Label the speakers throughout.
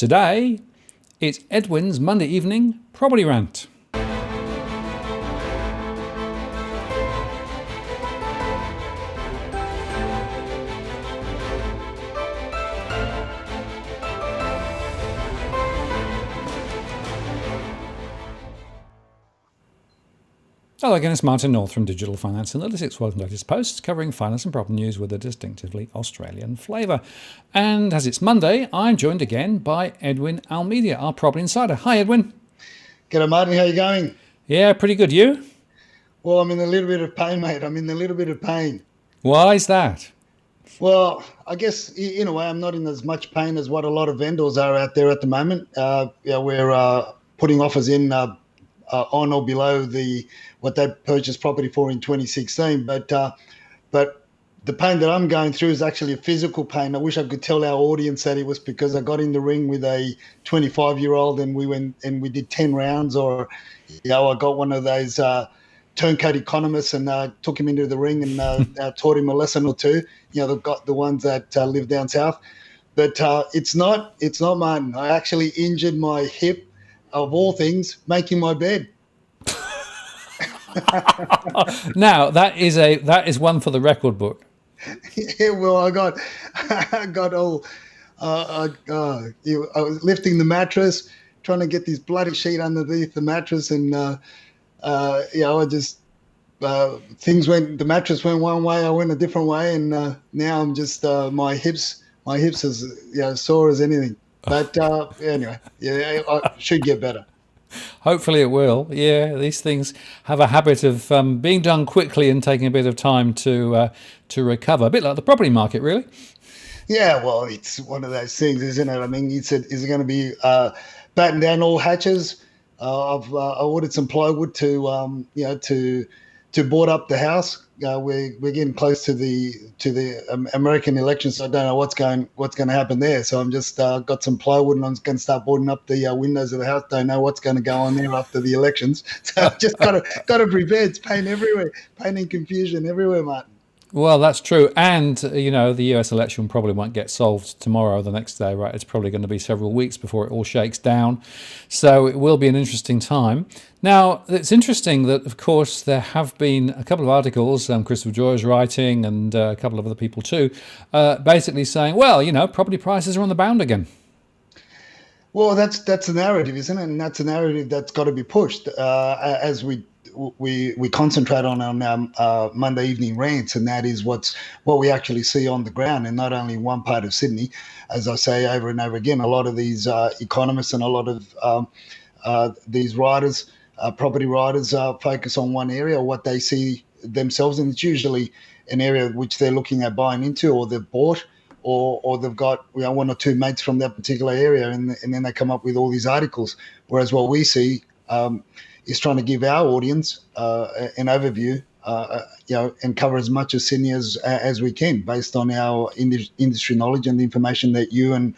Speaker 1: Today, it's Edwin's Monday evening property rant. Hello again, it's Martin North from Digital Finance Analytics. Welcome to latest posts covering finance and property news with a distinctively Australian flavour. And as it's Monday, I'm joined again by Edwin Almeida, our property insider. Hi, Edwin.
Speaker 2: G'day, Martin. How you going?
Speaker 1: Yeah, pretty good. You?
Speaker 2: Well, I'm in a little bit of pain, mate. I'm in a little bit of pain.
Speaker 1: Why is that?
Speaker 2: Well, I guess in a way, I'm not in as much pain as what a lot of vendors are out there at the moment. We're putting offers in on or below what they purchased property for in 2016. But the pain that I'm going through is actually a physical pain. I wish I could tell our audience that it was because I got in the ring with a 25-year-old and we went and we did 10 rounds, or I got one of those turncoat economists and took him into the ring and taught him a lesson or two. They've got the ones that live down south. But it's not Martin. I actually injured my hip, of all things, making my bed.
Speaker 1: Now that is one for the record book.
Speaker 2: Yeah, well, I got all. I was lifting the mattress, trying to get this bloody sheet underneath the mattress, and I just things went. The mattress went one way, I went a different way, and now I'm just my hips as sore as anything. But anyway, I should get better.
Speaker 1: Hopefully it will. Yeah, these things have a habit of being done quickly and taking a bit of time to recover. A bit like the property market, really.
Speaker 2: Yeah, well, it's one of those things, isn't it? I mean, is it going to be batten down all hatches? I ordered some plywood to board up the house. We're getting close to the American election, so I don't know what's going to happen there. So I'm just got some plywood and I'm going to start boarding up the windows of the house. Don't know what's going to go on there after the elections. So I've just got to prepare. It's pain everywhere, pain and confusion everywhere, Martin.
Speaker 1: Well, that's true. And, the US election probably won't get solved tomorrow or the next day, right? It's probably going to be several weeks before it all shakes down. So it will be an interesting time. Now, it's interesting that, of course, there have been a couple of articles, Christopher Joy is writing and a couple of other people too, basically saying, well, property prices are on the bound again.
Speaker 2: Well, that's a narrative, isn't it? And that's a narrative that's got to be pushed as we concentrate on our Monday evening rants, and that is what we actually see on the ground, and not only one part of Sydney. As I say over and over again, a lot of these economists and a lot of these writers, property writers, focus on one area or what they see themselves in. It's usually an area which they're looking at buying into, or they've bought, or they've got one or two mates from that particular area, and then they come up with all these articles. Whereas what we see is trying to give our audience an overview, and cover as much of Sydney as we can, based on our industry knowledge and the information that you and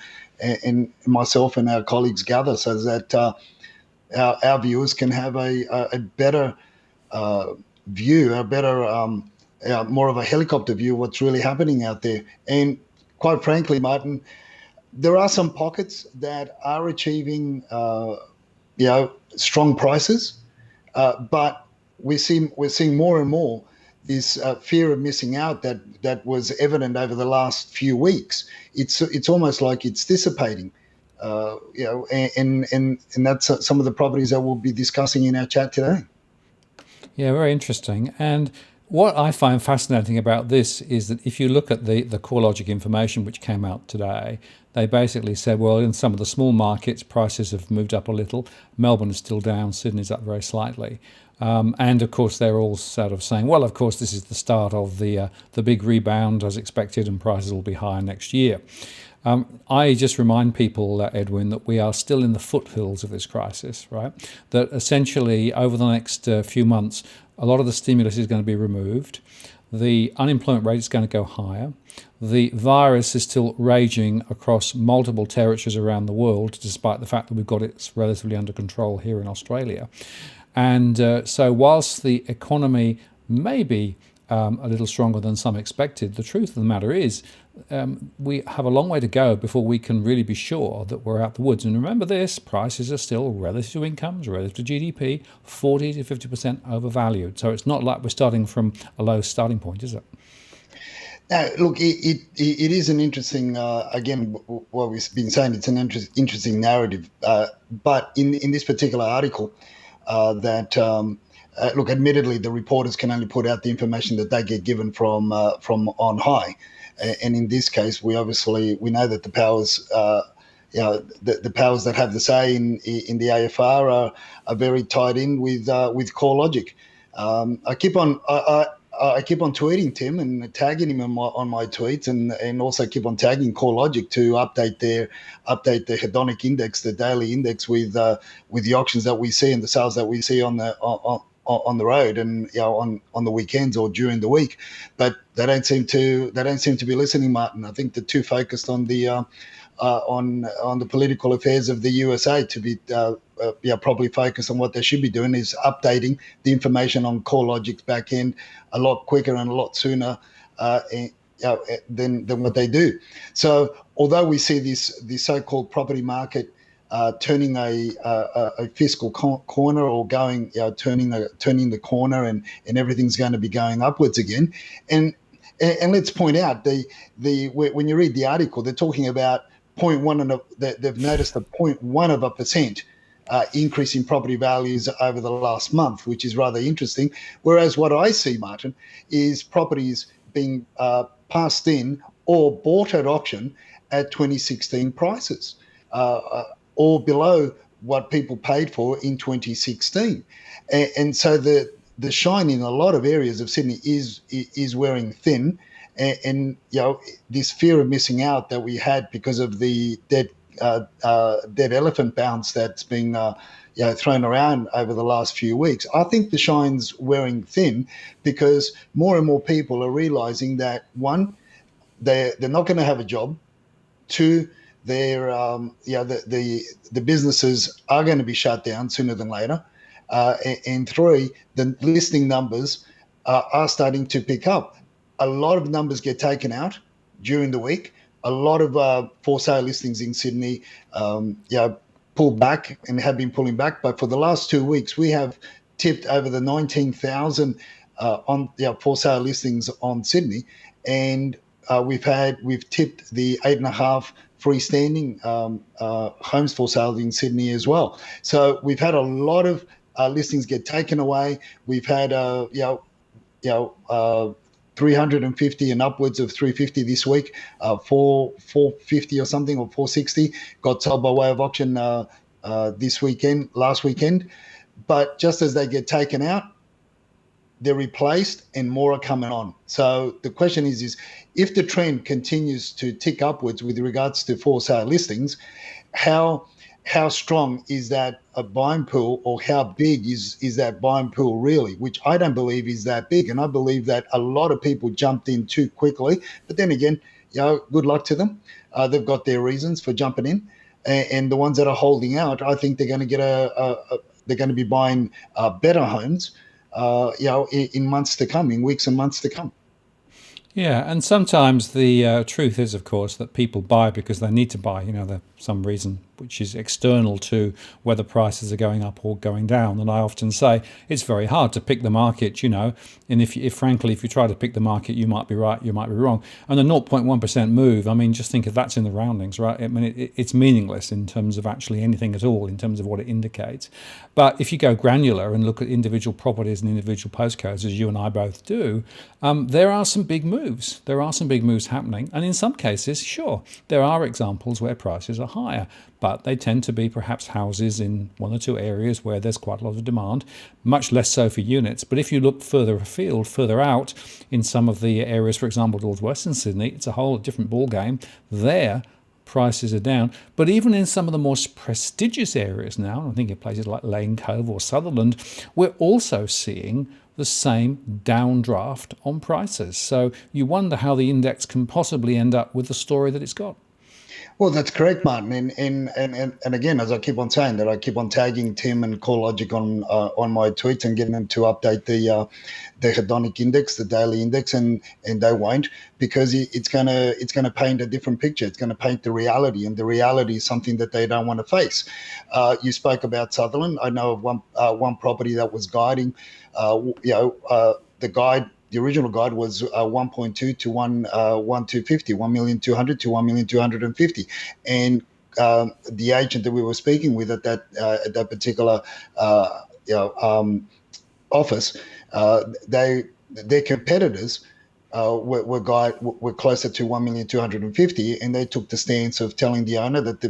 Speaker 2: myself and our colleagues gather, so that our viewers can have a better view, a better, more of a helicopter view of what's really happening out there. And quite frankly, Martin, there are some pockets that are achieving strong prices, but we're seeing more and more this fear of missing out that was evident over the last few weeks. It's almost like it's dissipating, and that's some of the properties that we'll be discussing in our chat today.
Speaker 1: Yeah, very interesting. And what I find fascinating about this is that if you look at the CoreLogic information which came out today, they basically said, well, in some of the small markets, prices have moved up a little. Melbourne is still down. Sydney's up very slightly. And, of course, they're all sort of saying, well, of course, this is the start of the big rebound as expected, and prices will be higher next year. I just remind people, Edwin, that we are still in the foothills of this crisis, right? That essentially over the next few months, a lot of the stimulus is going to be removed. The unemployment rate is going to go higher. The virus is still raging across multiple territories around the world, despite the fact that we've got it relatively under control here in Australia. And so whilst the economy may be a little stronger than some expected, the truth of the matter is we have a long way to go before we can really be sure that we're out the woods. And remember this, prices are still relative to incomes, relative to GDP, 40 to 50% overvalued. So it's not like we're starting from a low starting point, is it?
Speaker 2: Now, look, it is an interesting, again, what we've been saying, it's an interesting narrative. But in this particular article, look, admittedly, the reporters can only put out the information that they get given from on high. And in this case, we know that the powers, the powers that have the say in the AFR are very tied in with CoreLogic. I keep on tweeting Tim and tagging him on my tweets, and also keep on tagging CoreLogic to update the hedonic index, the daily index, with the auctions that we see and the sales that we see on the road, and on the weekends or during the week. But they don't seem to be listening, Martin. I think they're too focused on the political affairs of the USA to be probably focused on what they should be doing, is updating the information on CoreLogic's back end a lot quicker and a lot sooner than what they do. So although we see this so-called property market turning a fiscal corner, or turning the corner, and everything's going to be going upwards again, and let's point out when you read the article, they're talking about 0.1, and they've noticed a 0.1% increase in property values over the last month, which is rather interesting. Whereas what I see, Martin, is properties being passed in or bought at auction at 2016 prices, or below what people paid for in 2016. And so the shine in a lot of areas of Sydney is wearing thin. And this fear of missing out that we had because of the dead elephant bounce that's been thrown around over the last few weeks, I think the shine's wearing thin, because more and more people are realizing that, one, they're not going to have a job. Two, the businesses are going to be shut down sooner than later. And three, the listing numbers are starting to pick up. A lot of numbers get taken out during the week. A lot of for sale listings in Sydney pull back and have been pulling back. But for the last 2 weeks, we have tipped over the 19,000 on for sale listings on Sydney, and we've tipped the 8.5 freestanding homes for sale in Sydney as well. So we've had a lot of listings get taken away. We've had 350 and upwards of 350 this week, 450 or something, or 460 got sold by way of auction last weekend. But just as they get taken out, they're replaced and more are coming on. So the question is if the trend continues to tick upwards with regards to for sale listings, how strong is that a buying pool, or how big is that buying pool really, which I don't believe is that big. And I believe that a lot of people jumped in too quickly. But then again, good luck to them. They've got their reasons for jumping in. And the ones that are holding out, I think they're going to get they're going to be buying better homes in months to come, in weeks and months to come.
Speaker 1: Yeah, and sometimes the truth is, of course, that people buy because they need to buy. There's some reason which is external to whether prices are going up or going down. And I often say it's very hard to pick the market, and if frankly, if you try to pick the market, you might be right, you might be wrong. And the 0.1% move, I mean, just think if that's in the roundings, right? I mean, it's meaningless in terms of actually anything at all, in terms of what it indicates. But if you go granular and look at individual properties and individual postcodes, as you and I both do, there are some big moves. There are some big moves happening. And in some cases, sure, there are examples where prices are higher, but they tend to be perhaps houses in one or two areas where there's quite a lot of demand, much less so for units. But if you look further afield, further out in some of the areas, for example, towards Western Sydney, it's a whole different ballgame. There, prices are down. But even in some of the more prestigious areas now, I think in places like Lane Cove or Sutherland, we're also seeing the same downdraft on prices. So you wonder how the index can possibly end up with the story that it's got.
Speaker 2: Well, that's correct, Martin. And again, as I keep on saying that, I keep on tagging Tim and CoreLogic on my tweets and getting them to update the hedonic index, the daily index, and they won't, because it's gonna paint a different picture. It's going to paint the reality, and the reality is something that they don't want to face. You spoke about Sutherland. I know of one property that was guiding. The guide, the original guide was 1.2 to 1,250, 1,200,000 to 1,250,000, and the agent that we were speaking with at that particular office, their competitors were closer to 1,250,000, and they took the stance of telling the owner that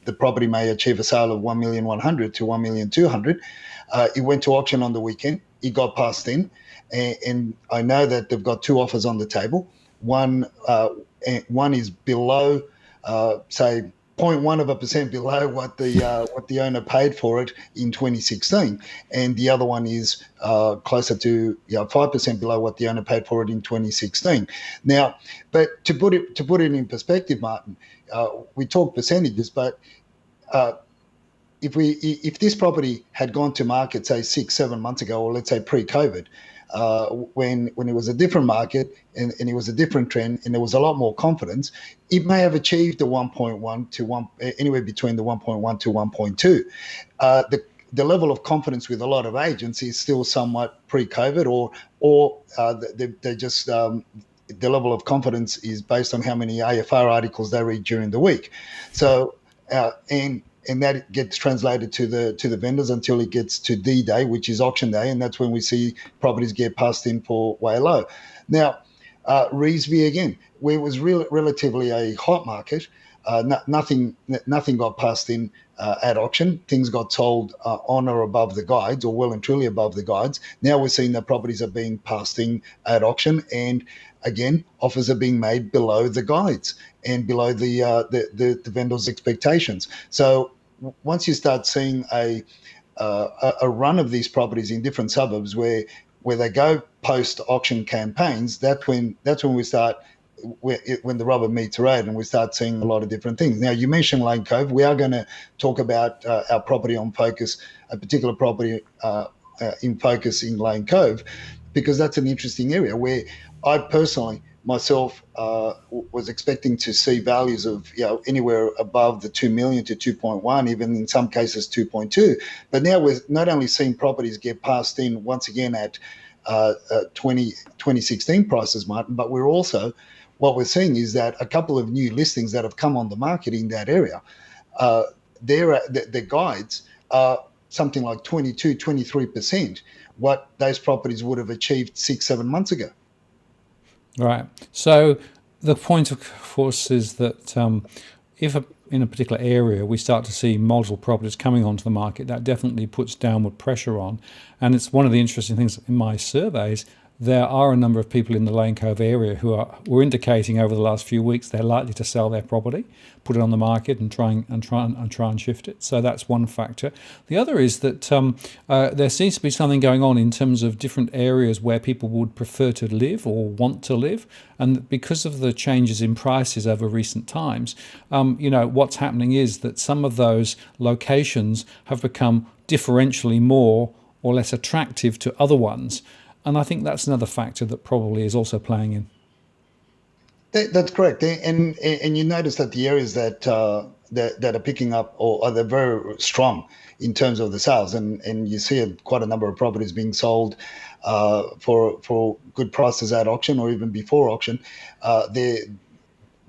Speaker 2: the property may achieve a sale of 1,100,000 to 1,200,000. It went to auction on the weekend. It got passed in, and I know that they've got two offers on the table. One is below, say, 0.1% below what the owner paid for it in 2016, and the other one is closer to 5% below what the owner paid for it in 2016. Now, but to put it in perspective, Martin, we talk percentages, but if this property had gone to market, say 6-7 months ago, or let's say pre-COVID, when it was a different market, and it was a different trend, and there was a lot more confidence, it may have achieved the 1.1 to 1, anywhere between the 1.1 to 1.2. The level of confidence with a lot of agents is still somewhat pre-COVID, or they just the level of confidence is based on how many AFR articles they read during the week. So and that gets translated to the vendors until it gets to D Day, which is auction day, and that's when we see properties get passed in for way low. Now, Revesby again, where it was relatively a hot market, nothing got passed in at auction. Things got sold on or above the guides, or well and truly above the guides. Now we're seeing that properties are being passed in at auction, and again, offers are being made below the guides and below the vendor's expectations. So once you start seeing a run of these properties in different suburbs where they go post auction campaigns, that's when we start, when the rubber meets the road, and we start seeing a lot of different things. Now, you mentioned Lane Cove. We are going to talk about our property on focus, a particular property in focus in Lane Cove, because that's an interesting area where I personally myself was expecting to see values of anywhere above the 2 million to 2.1, even in some cases 2.2. But now we're not only seeing properties get passed in once again at 2016 prices, Martin, but we're also, what we're seeing is that a couple of new listings that have come on the market in that area, their guides are something like 22, 23% what those properties would have achieved 6-7 months ago.
Speaker 1: Right. So the point, of course, is that if in a particular area we start to see multiple properties coming onto the market, that definitely puts downward pressure on. And it's one of the interesting things in my surveys. There are a number of people in the Lane Cove area who were indicating over the last few weeks they're likely to sell their property, put it on the market, and try and shift it. So that's one factor. The other is that there seems to be something going on in terms of different areas where people would prefer to live or want to live, and because of the changes in prices over recent times, what's happening is that some of those locations have become differentially more or less attractive to other ones. And I think that's another factor that probably is also playing in.
Speaker 2: That's correct, and you notice that the areas that are picking up, or they're very strong in terms of the sales, and you see quite a number of properties being sold for good prices at auction or even before auction.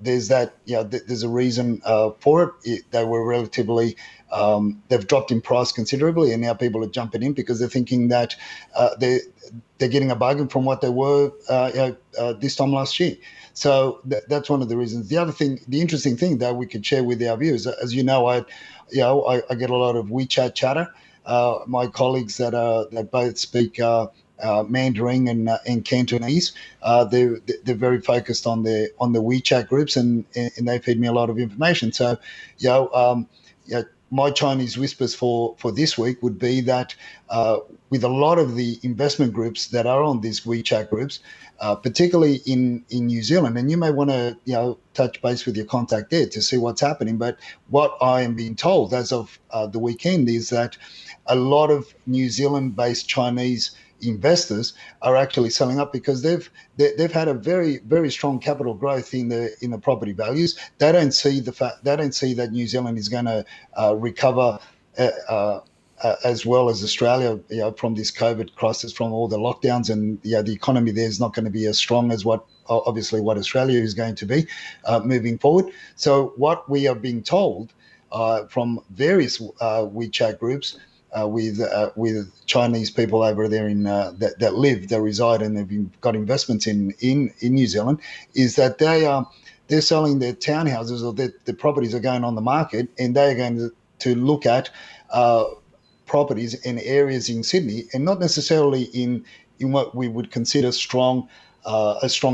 Speaker 2: There's that, there's a reason for it. They were relatively, they've dropped in price considerably, and now people are jumping in because they're thinking that they're getting a bargain from what they were this time last year. So that's one of the reasons. The other thing, the interesting thing that we could share with our viewers, as you know, I get a lot of WeChat chatter. My colleagues that both speak Mandarin and Cantonese, they're very focused on the WeChat groups, and they feed me a lot of information. So my Chinese whispers for this week would be that with a lot of the investment groups that are on these WeChat groups, particularly in New Zealand, and you may want to touch base with your contact there to see what's happening. But what I am being told as of the weekend is that a lot of New Zealand-based Chinese investors are actually selling up because they've had a very strong capital growth in the property values. They don't see that New Zealand is going to recover as well as Australia, from this COVID crisis, from all the lockdowns, and the economy there is not going to be as strong as what Australia is going to be moving forward. So what we are being told from various WeChat groups with Chinese people over there that reside and have got investments in New Zealand, is that they're selling their townhouses, or their properties are going on the market, and they are going to look at properties in areas in Sydney, and not necessarily in what we would consider a strong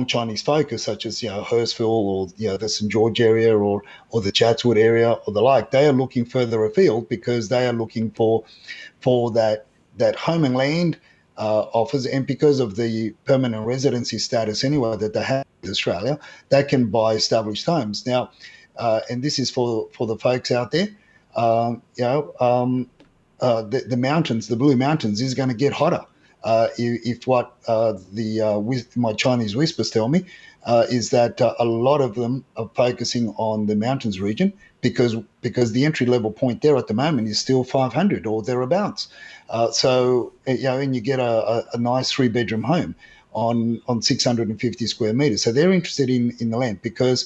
Speaker 2: Chinese focus, such as Hurstville, or the St George area, or the Chatswood area, or the like. They are looking further afield because they are looking for that home and land offers, and because of the permanent residency status anyway that they have in Australia, they can buy established homes now. And this is for the folks out there. The mountains, the Blue Mountains, is going to get hotter. If what my Chinese whispers tell me is that a lot of them are focusing on the mountains region because the entry level point there at the moment is still 500 or thereabouts. And you get a nice 3-bedroom home on 650 square meters. So they're interested in the land because,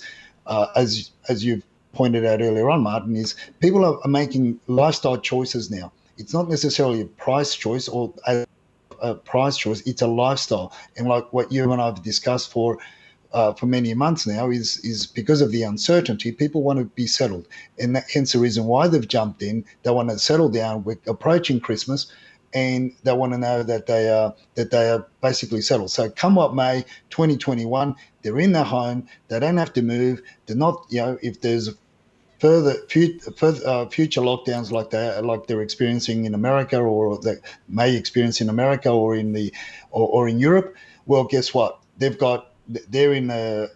Speaker 2: as you've pointed out earlier on, Martin, is people are making lifestyle choices now. It's not necessarily a price choice or a price choice, it's a lifestyle. And like what you and I have discussed for many months now is because of the uncertainty, people want to be settled, and hence the reason why they've jumped in. They want to settle down. We're approaching Christmas, and they want to know that they are basically settled. So come what may, 2021, they're in their home. They don't have to move. They're not, if there's future lockdowns like they're experiencing in America, or they may experience in America, or in Europe. Well, guess what? They're in a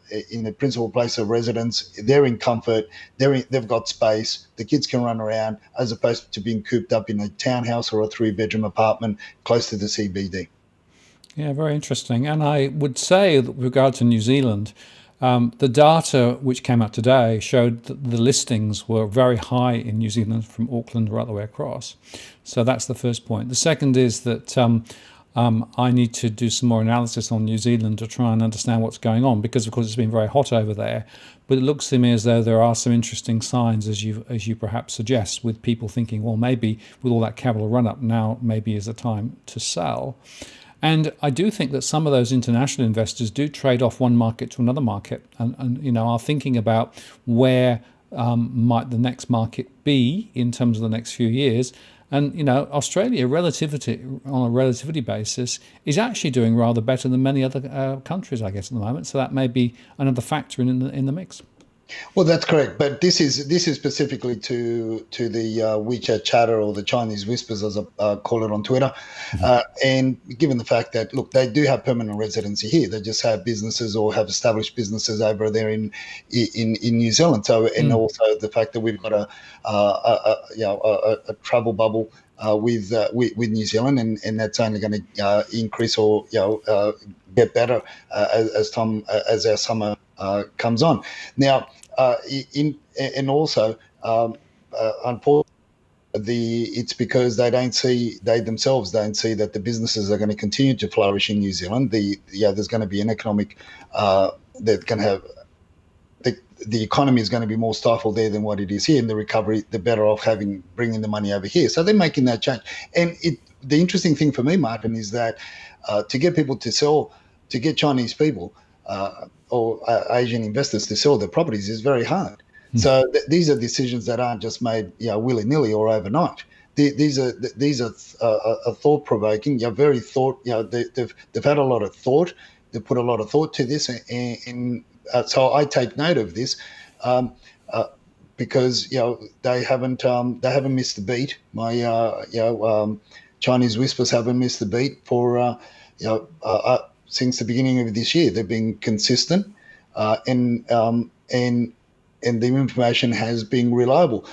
Speaker 2: principal place of residence. They're in comfort. They've got space. The kids can run around, as opposed to being cooped up in a townhouse or a 3-bedroom apartment close to the CBD.
Speaker 1: Yeah, very interesting. And I would say that with regard to New Zealand, the data which came out today showed that the listings were very high in New Zealand from Auckland right the way across. So that's the first point. The second is that I need to do some more analysis on New Zealand to try and understand what's going on, because of course it's been very hot over there. But it looks to me as though there are some interesting signs, as you perhaps suggest, with people thinking, well, maybe with all that capital run up now, maybe is the time to sell. And I do think that some of those international investors do trade off one market to another market, and are thinking about where might the next market be in terms of the next few years. And Australia, on a relativity basis, is actually doing rather better than many other countries, I guess, at the moment. So that may be another factor in the mix.
Speaker 2: Well, that's correct, but this is specifically to the WeChat chatter, or the Chinese whispers, as I call it on Twitter. And given the fact that, look, they do have permanent residency here, they just have businesses or have established businesses over there in New Zealand. So, and also the fact that we've got a travel bubble with New Zealand, and that's only going to increase or get better as our summer comes on. Now, unfortunately, it's because they themselves don't see that the businesses are going to continue to flourish in New Zealand. There's going to be an economic they're going to have the economy is going to be more stifled there than what it is here, and the recovery, the better off bringing the money over here. So they're making that change. And the interesting thing for me, Martin, is that to get people to sell, to get Chinese people or Asian investors to sell their properties is very hard. So these are decisions that aren't just made willy-nilly or overnight. These are thought-provoking, very thought. They've had a lot of thought. They've put a lot of thought to this, and so I take note of this. because they haven't missed the beat. My Chinese whispers haven't missed the beat for since the beginning of this year. They've been consistent, and the information has been reliable.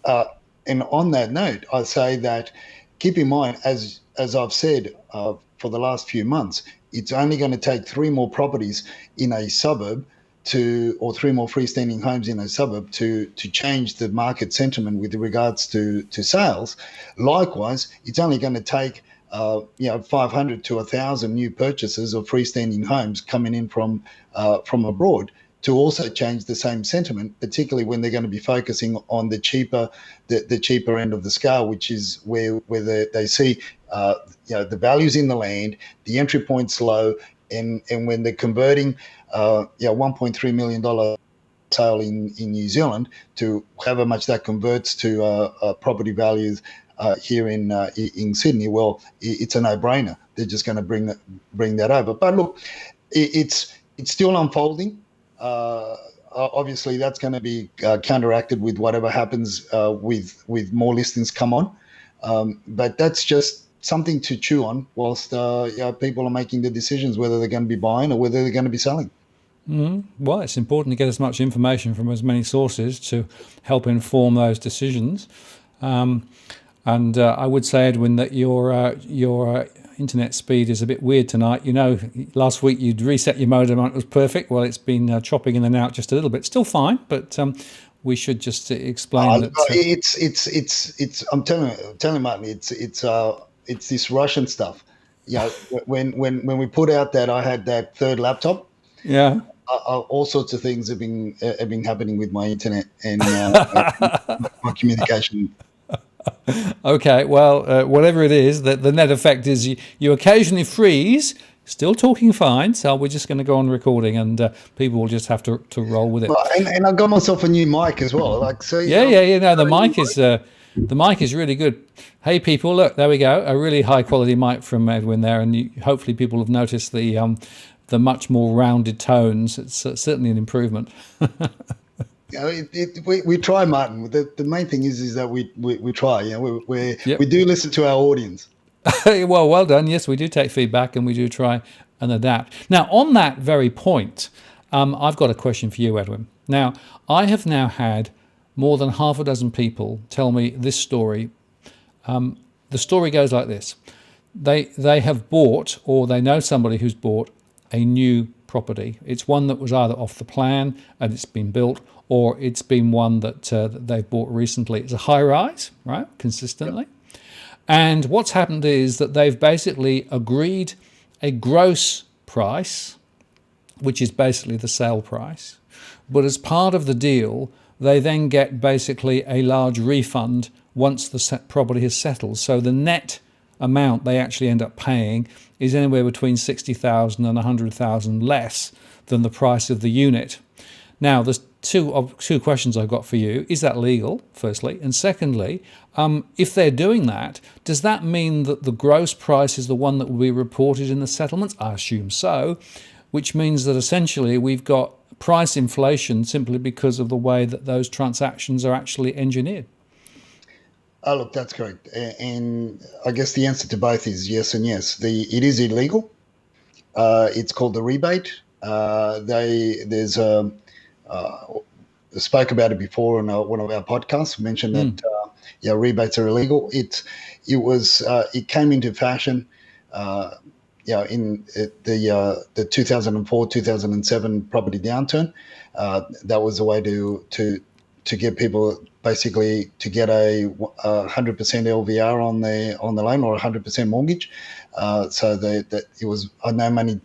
Speaker 2: Uh, and on that note, I say that keep in mind, as I've said for the last few months, it's only going to take three more properties in a suburb or three more freestanding homes in a suburb to change the market sentiment with regards to sales. Likewise, it's only going to take 500 to 1,000 new purchases of freestanding homes coming in from abroad to also change the same sentiment, particularly when they're going to be focusing on the cheaper end of the scale, which is where they see the values in the land, the entry point's low, and when they're converting $1.3 million sale in New Zealand to however much that converts to property values here in Sydney, well, it's a no-brainer. They're just going to bring that over. But look, it's still unfolding. Obviously, that's going to be counteracted with whatever happens with more listings come on. But that's just something to chew on whilst people are making the decisions whether they're going to be buying or whether they're going to be selling.
Speaker 1: Well, it's important to get as much information from as many sources to help inform those decisions. And I would say, Edwin, that your internet speed is a bit weird tonight. Last week you'd reset your modem and it was perfect. Well, it's been chopping in and out just a little bit. Still fine, but we should just explain that.
Speaker 2: It's. I'm telling Martin, it's this Russian stuff. When we put out that I had that third laptop.
Speaker 1: Yeah.
Speaker 2: All sorts of things have been happening with my internet and my communication.
Speaker 1: Okay, well, whatever it is, the net effect is you occasionally freeze, still talking fine, so we're just going to go on recording and people will just have to roll with it.
Speaker 2: Well, and I got myself a new mic as well.
Speaker 1: No, the mic is really good. Hey people, look, there we go, a really high quality mic from Edwin there, and hopefully people have noticed the much more rounded tones. It's certainly an improvement.
Speaker 2: We try, Martin. The main thing is that we try. We do listen to our audience.
Speaker 1: Well done. Yes, we do take feedback and we do try and adapt. Now, on that very point, I've got a question for you, Edwin. Now, I have now had more than half a dozen people tell me this story. The story goes like this. They have bought, or they know somebody who's bought a new property. It's one that was either off the plan and it's been built, or it's been one that they've bought recently. It's a high rise, right, consistently. Yep. And what's happened is that they've basically agreed a gross price, which is basically the sale price. But as part of the deal, they then get basically a large refund once the property has settled. So the net amount they actually end up paying is anywhere between 60,000 and 100,000 less than the price of the unit. Now, there's two questions I've got for you. Is that legal, firstly? And secondly, if they're doing that, does that mean that the gross price is the one that will be reported in the settlements? I assume so, which means that essentially we've got price inflation simply because of the way that those transactions are actually engineered.
Speaker 2: Oh, look, that's correct. And I guess the answer to both is yes and yes. It is illegal. It's called the rebate. Spoke about it before in one of our podcasts. We mentioned that rebates are illegal. It came into fashion in the 2004 2007 property downturn. That was a way to get people basically to get a 100% LVR on the loan or 100% mortgage. So that it was no money.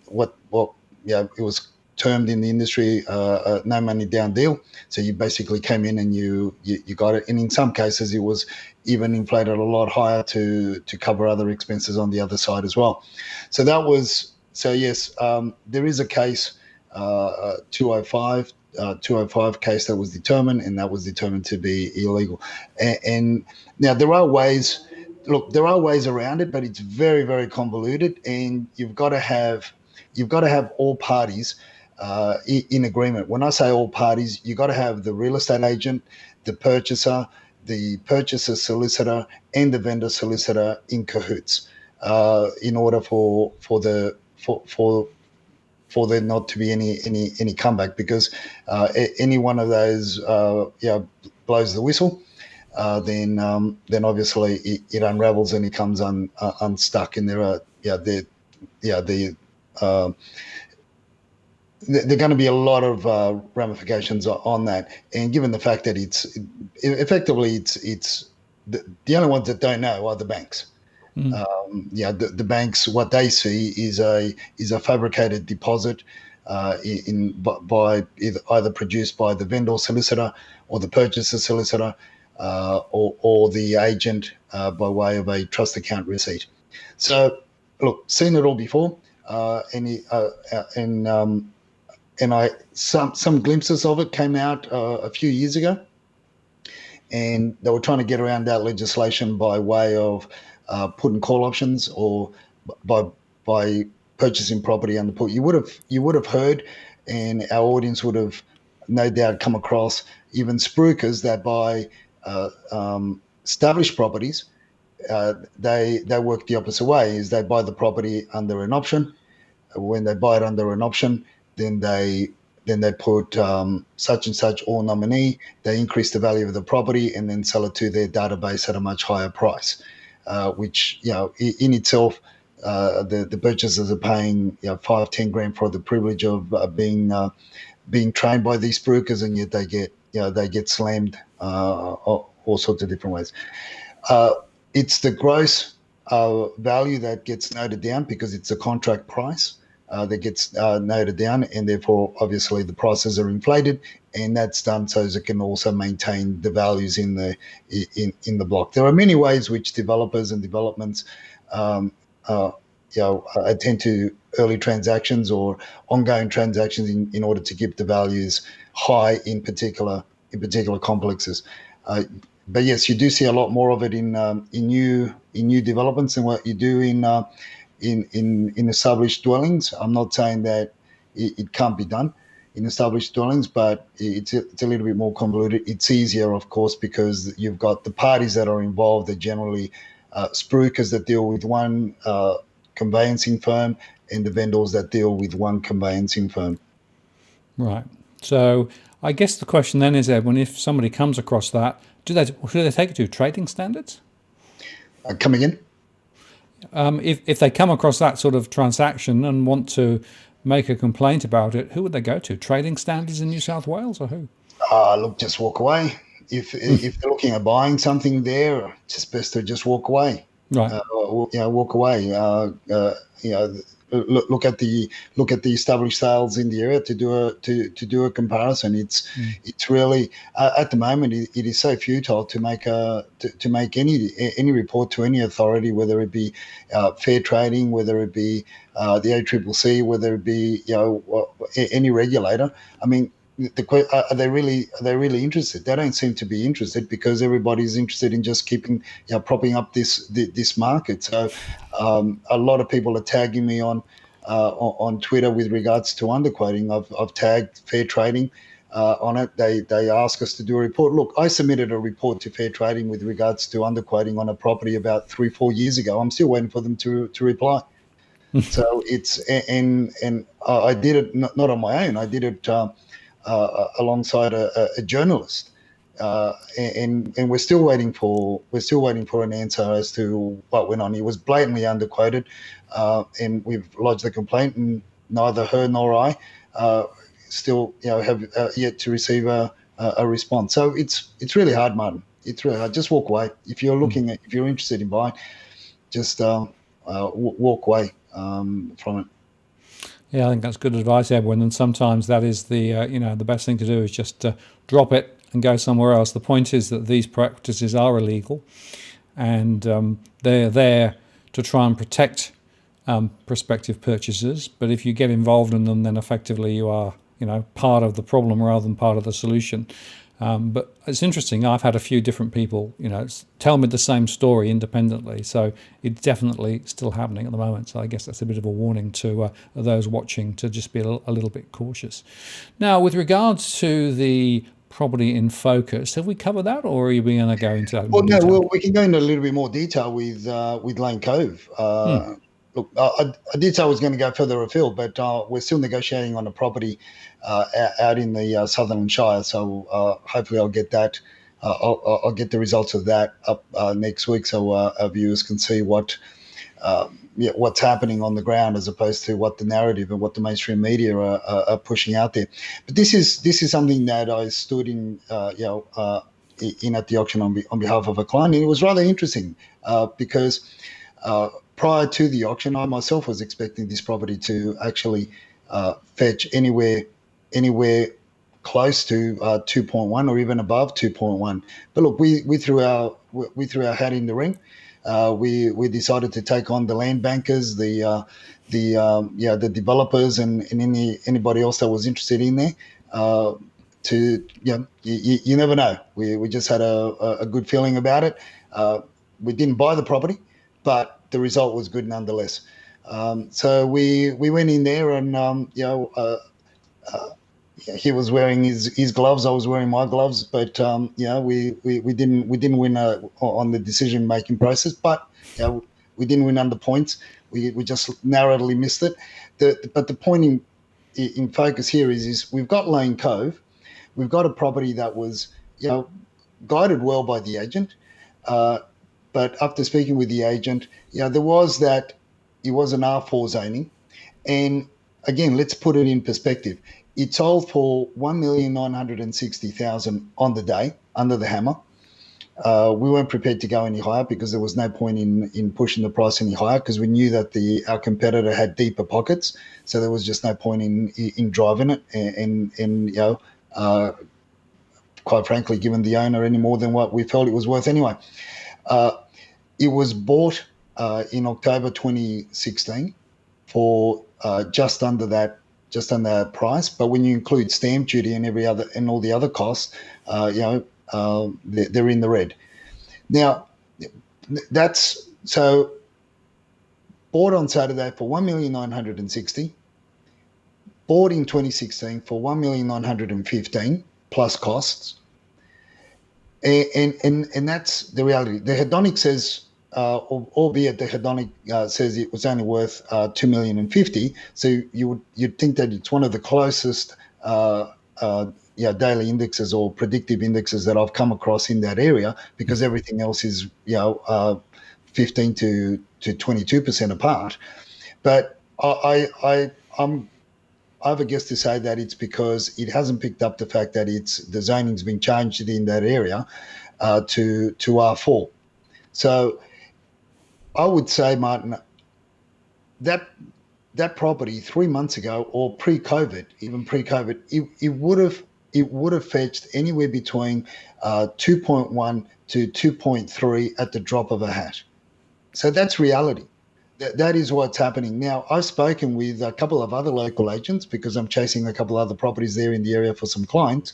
Speaker 2: It was termed in the industry no money down deal. So you basically came in and you got it. And in some cases, it was even inflated a lot higher to cover other expenses on the other side as well. So yes, there is a case 205 case that was determined, and that was determined to be illegal. And now there are ways around it, but it's very, very convoluted, and you've got to have all parties in agreement. When I say all parties, you've got to have the real estate agent, the purchaser solicitor, and the vendor solicitor in cahoots in order for there not to be any comeback, because any one of those blows the whistle, then obviously it unravels and it comes unstuck, and there are there are going to be a lot of ramifications on that. And given the fact that it's the only ones that don't know are the banks. The banks, what they see is a fabricated deposit by either produced by the vendor solicitor or the purchaser solicitor or the agent by way of a trust account receipt. So, look, seen it all before, and some glimpses of it came out a few years ago, and they were trying to get around that legislation by way of put and call options, or by purchasing property under put. You would have heard, and our audience would have no doubt come across even spruikers that buy established properties. They work the opposite way: is they buy the property under an option. When they buy it under an option, then they put such and such or nominee. They increase the value of the property and then sell it to their database at a much higher price. Which in itself, the purchasers are paying 5-10 grand for the privilege of being trained by these brokers, and yet they get slammed all sorts of different ways. It's the gross value that gets noted down, because it's a contract price that gets noted down, and therefore obviously the prices are inflated, and that's done so as it can also maintain the values in the block. There are many ways which developers and developments attend to early transactions or ongoing transactions in order to keep the values high in particular complexes. But yes, you do see a lot more of it in new developments than what you do in established dwellings. I'm not saying that it can't be done in established dwellings, but it's a little bit more convoluted. It's easier, of course, because you've got the parties that are involved. They're generally spruikers that deal with one conveyancing firm, and the vendors that deal with one conveyancing firm.
Speaker 1: Right. So I guess the question then is, Edwin, if somebody comes across that, who do they take it to? Trading standards?
Speaker 2: Come again?
Speaker 1: If they come across that sort of transaction and want to make a complaint about it, who would they go to? Trading standards in New South Wales, or who?
Speaker 2: Look, just walk away. If they're looking at buying something there, it's best to just walk away.
Speaker 1: Right.
Speaker 2: Walk away. Look at the established sales in the area to do a comparison. It's really at the moment it is so futile to make any report to any authority, whether it be fair trading, whether it be the ACCC, whether it be any regulator. I mean, are they really interested? They don't seem to be interested, because everybody's interested in just keeping propping up this market. So a lot of people are tagging me on Twitter with regards to underquoting. I've tagged fair trading on it. They ask us to do a report. Look, I submitted a report to fair trading with regards to underquoting on a property about 3-4 years ago. I'm still waiting for them to reply. So it's and I did it not on my own. I did it alongside a journalist, and we're still waiting for an answer as to what went on. He was blatantly underquoted, and we've lodged the complaint, and neither her nor I still have yet to receive a response. So it's really hard, Martin. It's really hard. Just walk away if you're if you're interested in buying. Just walk away from it.
Speaker 1: Yeah, I think that's good advice, Edwin. And sometimes that is the best thing to do is just drop it and go somewhere else. The point is that these practices are illegal, and they're there to try and protect prospective purchasers. But if you get involved in them, then effectively you are part of the problem rather than part of the solution. But it's interesting. I've had a few different people, tell me the same story independently. So it's definitely still happening at the moment. So I guess that's a bit of a warning to those watching to just be a little bit cautious. Now, with regards to the property in focus. Have we covered that, or are you going to go into that in
Speaker 2: Well,
Speaker 1: more
Speaker 2: no,
Speaker 1: detail?
Speaker 2: we can go into a little bit more detail with Lane Cove. Look, I did say I was going to go further afield, but we're still negotiating on a property out in the Sutherland Shire. So hopefully, I'll get that. I'll get the results of that up next week, so our viewers can see what's happening on the ground as opposed to what the narrative and what the mainstream media are pushing out there. But this is something that I stood in, in at the auction on behalf of a client, and it was rather interesting because prior to the auction, I myself was expecting this property to actually fetch anywhere close to 2.1 or even above 2.1. But look, we threw our hat in the ring. We decided to take on the land bankers, the developers, and anybody else that was interested in there. You never know. We just had a good feeling about it. We didn't buy the property, but the result was good nonetheless. So we went in there, and he was wearing his gloves. I was wearing my gloves, but we didn't win on the decision making process. But we didn't win under points. We just narrowly missed it. But the point in focus here is we've got Lane Cove. We've got a property that was guided well by the agent. But after speaking with the agent, there was that it was an R4 zoning, and again, let's put it in perspective. It sold for $1,960,000 on the day under the hammer. We weren't prepared to go any higher because there was no point in pushing the price any higher because we knew that our competitor had deeper pockets, so there was just no point in driving it and quite frankly, giving the owner any more than what we felt it was worth anyway. It was bought in October 2016 for just under that price. But when you include stamp duty and all the other costs, they're in the red. Now, that's so bought on Saturday for $1,960,000, bought in 2016 for $1,915,000 plus costs, and that's the reality. The hedonic says. Albeit the hedonic says it was only worth $2,050,000, so you'd think that it's one of the closest daily indexes or predictive indexes that I've come across in that area, because everything else is 15 to 22% apart. But I have a guess to say that it's because it hasn't picked up the fact that the zoning's been changed in that area to R4. So I would say, Martin, that property 3 months ago or pre-COVID, even pre-COVID, it would have fetched anywhere between 2.1 to 2.3 at the drop of a hat. So that's reality. That is what's happening now. I've spoken with a couple of other local agents because I'm chasing a couple of other properties there in the area for some clients,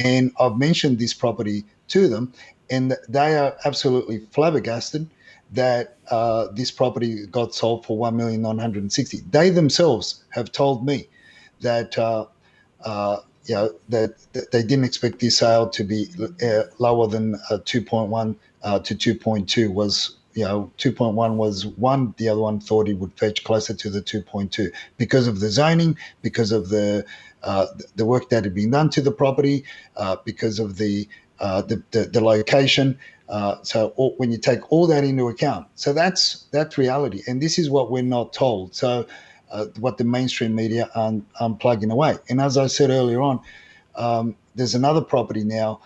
Speaker 2: and I've mentioned this property to them, and they are absolutely flabbergasted that this property got sold for $1,960,000. They themselves have told me that that they didn't expect this sale to be lower than 2.1 to 2.2 was. 2.1 was one. The other one thought it would fetch closer to the 2.2 because of the zoning, because of the work that had been done to the property, because of the location. So when you take all that into account, so that's reality, and this is what we're not told. So what the mainstream media are plugging away. And as I said earlier on, there's another property now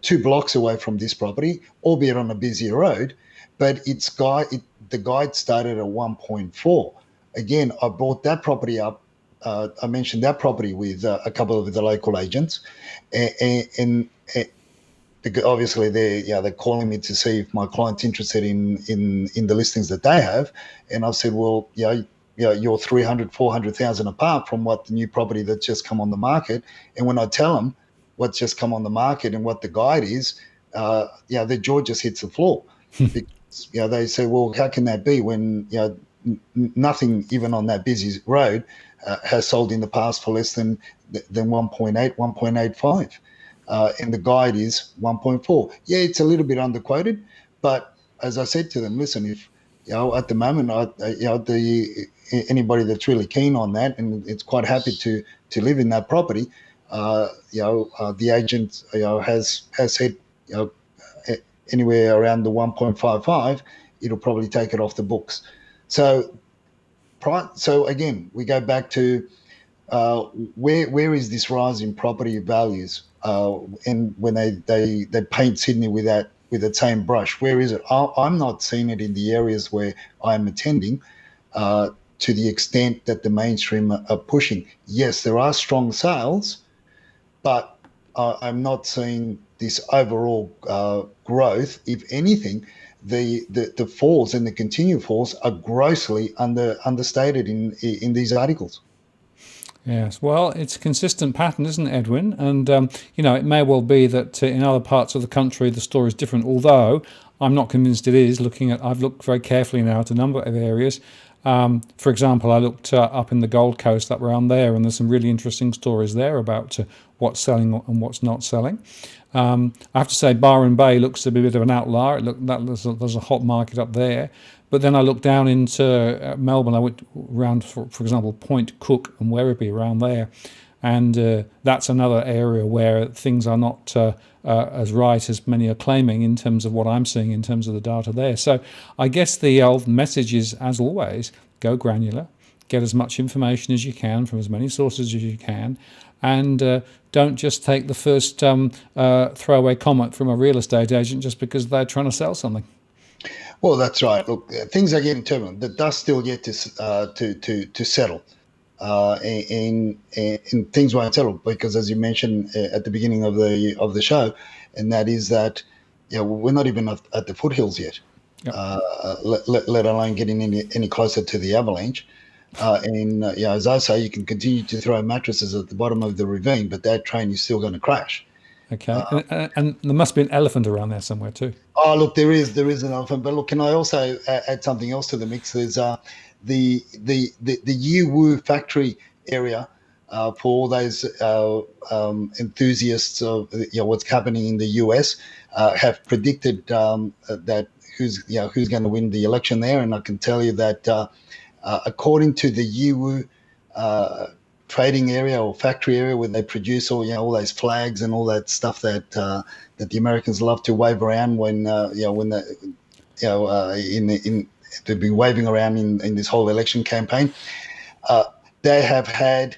Speaker 2: 2 blocks away from this property, albeit on a busier road, but the guide started at 1.4. Again, I brought that property up. I mentioned that property with a couple of the local agents, and because obviously they're calling me to see if my client's interested in the listings that they have, and I've said, well, you're 400,000 apart from what the new property that's just come on the market, and when I tell them what's just come on the market and what the guide is, their jaw just hits the floor. Because, they say, well, how can that be when nothing even on that busy road has sold in the past for less than 1.8, 1.85. and the guide is 1.4. Yeah, it's a little bit underquoted, but as I said to them, listen, if at the moment, anybody that's really keen on that and it's quite happy to live in that property, the agent has said anywhere around the 1.55, it'll probably take it off the books. So so again, we go back to where is this rise in property values? And when they paint Sydney with that same brush, where is it? I'm not seeing it in the areas where I'm attending to the extent that the mainstream are pushing. Yes, there are strong sales, but I'm not seeing this overall growth. If anything, the falls and the continued falls are grossly understated in these articles.
Speaker 1: Yes, well, it's a consistent pattern, isn't it, Edwin? And it may well be that in other parts of the country the story is different. Although I'm not convinced it is. I've looked very carefully now at a number of areas. For example, I looked up in the Gold Coast, up around there, and there's some really interesting stories there about what's selling and what's not selling. I have to say, Byron Bay looks to be a bit of an outlier. There's a hot market up there. But then I looked down into Melbourne. I went around, for example, Point Cook and Werribee around there. And that's another area where things are not as right as many are claiming in terms of what I'm seeing in terms of the data there. So I guess the old message is, as always, go granular, get as much information as you can from as many sources as you can, and don't just take the first throwaway comment from a real estate agent just because they're trying to sell something.
Speaker 2: Well, that's right. Look, things are getting turbulent. The dust still yet to settle, and things won't settle because, as you mentioned at the beginning of the show, and that is that we're not even at the foothills yet,
Speaker 1: Yep.
Speaker 2: let alone getting any closer to the avalanche. As I say, you can continue to throw mattresses at the bottom of the ravine, but that train is still going to crash.
Speaker 1: Okay, and there must be an elephant around there somewhere too.
Speaker 2: Oh, look, there is an elephant, but look, can I also add something else to the mix? There's the Yiwu factory area for all those enthusiasts of what's happening in the US have predicted that who's going to win the election there, and I can tell you that according to the Yiwu trading area or factory area where they produce all those flags and all that stuff that the Americans love to wave around when to be waving around in this whole election campaign. They have had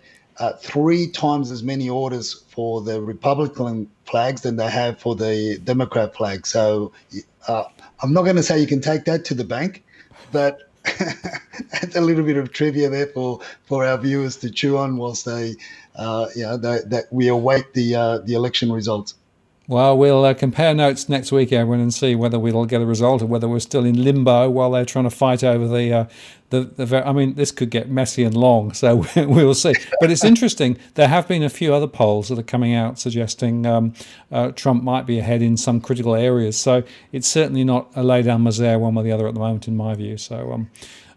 Speaker 2: 3 times as many orders for the Republican flags than they have for the Democrat flag. So I'm not going to say you can take that to the bank, but that's a little bit of trivia there for our viewers to chew on whilst that we await the election results.
Speaker 1: Well, we'll compare notes next week, Edwin, and see whether we'll get a result or whether we're still in limbo while they're trying to fight over I mean, this could get messy and long, so we'll see. But it's interesting. There have been a few other polls that are coming out suggesting Trump might be ahead in some critical areas. So it's certainly not a lay down misere one way or the other at the moment, in my view. So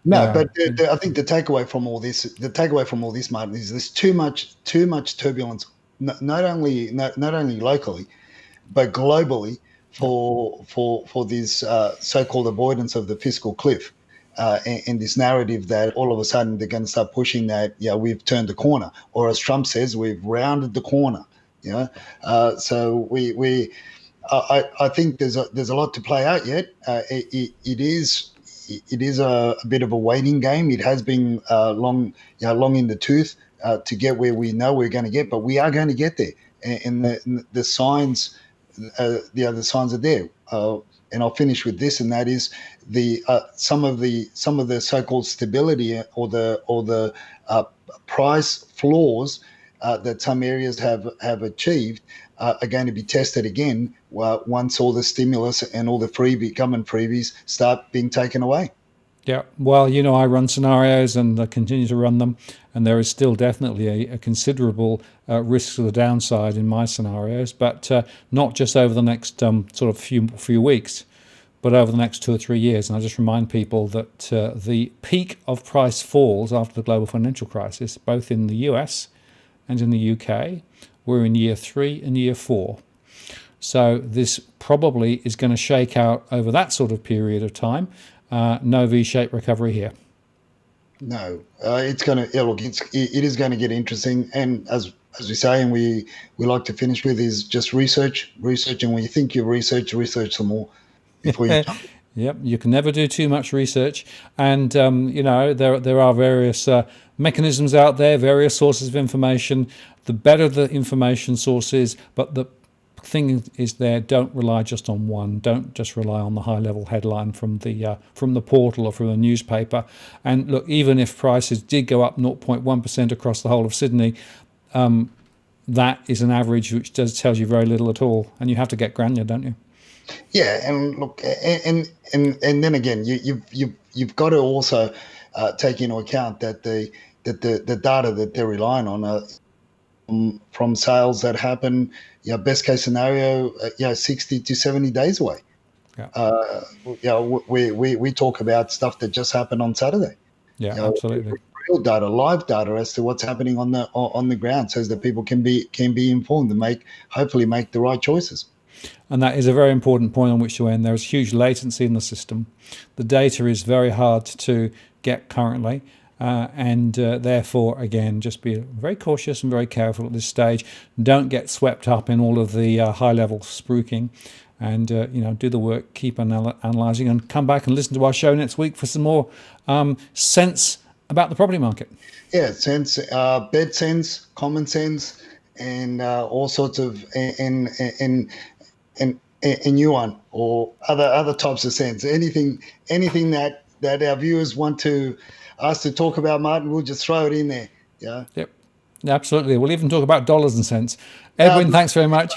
Speaker 2: no, but I think the takeaway from all this, Martin, is there's too much turbulence, not only locally, but globally for this so-called avoidance of the fiscal cliff, and this narrative that all of a sudden they're going to start pushing that we've turned the corner, or as Trump says, we've rounded the corner. So I think there's a lot to play out yet. It is a bit of a waiting game. It has been long in the tooth to get where we know we're going to get, but we are going to get there, and the signs. The other signs are there, and I'll finish with this, and that is the some of the so-called stability or the price floors that some areas have achieved are going to be tested again once all the stimulus and all the government freebies start being taken away.
Speaker 1: Yeah, well, I run scenarios and I continue to run them, and there is still definitely a considerable risk to the downside in my scenarios, but not just over the next sort of few weeks, but over the next 2 or 3 years. And I just remind people that the peak of price falls after the global financial crisis, both in the US and in the UK, We're in year 3 and year 4. So this probably is going to shake out over that sort of period of time. No V-shaped recovery here.
Speaker 2: No, it's going to. Yeah, look, it is going to get interesting. And as we say, and we like to finish with, is just research, and when you think you've research some more before you jump.
Speaker 1: Yep, you can never do too much research, and there are various mechanisms out there, various sources of information. The better the information source is, but the thing is don't rely just on one. Don't just rely on the high level headline from the portal or from the newspaper. And look, even if prices did go up 0.1% across the whole of Sydney, that is an average which tells you very little at all, and you have to get granular, don't you?
Speaker 2: Yeah, and look, and then again, you've got to also take into account that the data that they're relying on are from sales that happen, best case scenario, 60 to 70 days away.
Speaker 1: Yeah.
Speaker 2: We talk about stuff that just happened on Saturday.
Speaker 1: Yeah, absolutely.
Speaker 2: Real data, live data as to what's happening on the ground, so that people can be informed and hopefully make the right choices.
Speaker 1: And that is a very important point on which to end. There is huge latency in the system. The data is very hard to get currently. And therefore, again, just be very cautious and very careful at this stage. Don't get swept up in all of the high-level spruiking, and do the work, keep analysing, and come back and listen to our show next week for some more sense about the property market.
Speaker 2: Yeah, sense, bed sense, common sense, and all sorts of and a new one or other types of sense. Anything that our viewers want to us to talk about, Martin, we'll just throw it in there. Yeah.
Speaker 1: Yep. Absolutely. We'll even talk about dollars and cents. Edwin, thanks very much.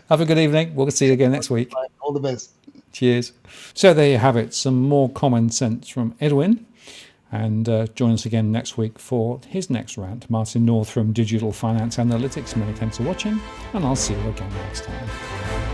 Speaker 1: Have a good evening. We'll see you again next week.
Speaker 2: All the best.
Speaker 1: Cheers. So there you have it. Some more common sense from Edwin. And join us again next week for his next rant. Martin North from Digital Finance Analytics. Many thanks for watching, and I'll see you again next time.